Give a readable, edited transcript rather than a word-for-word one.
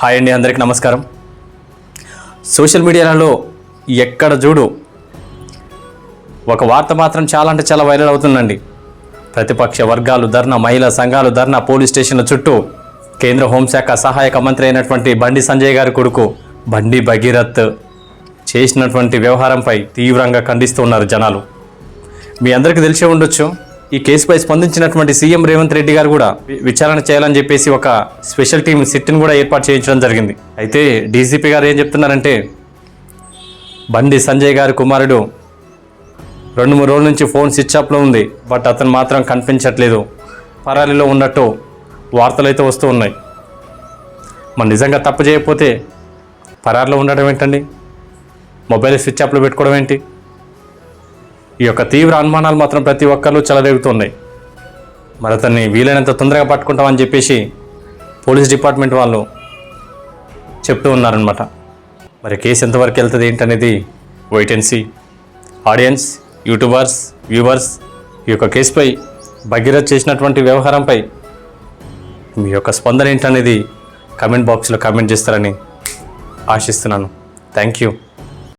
Hi అండి, అందరికీ నమస్కారం. సోషల్ మీడియాలో ఎక్కడ చూడు ఒక వార్త మాత్రం చాలా అంటే చాలా వైరల్ అవుతుందండి. ప్రతిపక్ష వర్గాలు ధర్నా, మహిళా సంఘాలు ధర్నా, పోలీస్ స్టేషన్ల చుట్టూ కేంద్ర హోంశాఖ సహాయక మంత్రి అయినటువంటి బండి సంజయ్ గారి కొడుకు బండి భగీరథ్ చేసినటువంటి వ్యవహారంపై తీవ్రంగా ఖండిస్తూ ఉన్నారు జనాలు. మీ అందరికీ తెలిసే ఉండొచ్చు, ఈ కేసుపై స్పందించినటువంటి సీఎం రేవంత్ రెడ్డి గారు కూడా విచారణ చేయాలని చెప్పేసి ఒక స్పెషల్ టీం సిట్ని కూడా ఏర్పాటు చేయించడం జరిగింది. అయితే డీజీపీ గారు ఏం చెప్తున్నారంటే, బండి సంజయ్ గారి కుమారుడు 2-3 రోజుల నుంచి ఫోన్ స్విచ్ ఆఫ్లో ఉంది, బట్ అతను మాత్రం కనిపించట్లేదు, పరారీలో ఉన్నట్టు వార్తలు అయితే వస్తూ ఉన్నాయి. మరి నిజంగా తప్పు చేయకపోతే పరారీలో ఉండడం ఏంటండి, మొబైల్ స్విచ్ ఆఫ్లో పెట్టుకోవడం ఏంటి? ఈ యొక్క తీవ్ర అనుమానాలు మాత్రం ప్రతి ఒక్కరు చెలరేగుతున్నాయి. మరి అతన్ని వీలైనంత తొందరగా పట్టుకుంటామని చెప్పేసి పోలీస్ డిపార్ట్మెంట్ వాళ్ళు చెప్తూ ఉన్నారనమాట. మరి కేసు ఎంతవరకు వెళ్తుంది ఏంటనేది wait and see. Audience, YouTubers, viewers, ఈ యొక్క కేసుపై భగీరథ్ చేసినటువంటి వ్యవహారంపై మీ యొక్క స్పందన ఏంటనేది కామెంట్ బాక్స్లో కామెంట్ చేస్తారని ఆశిస్తున్నాను. Thank you.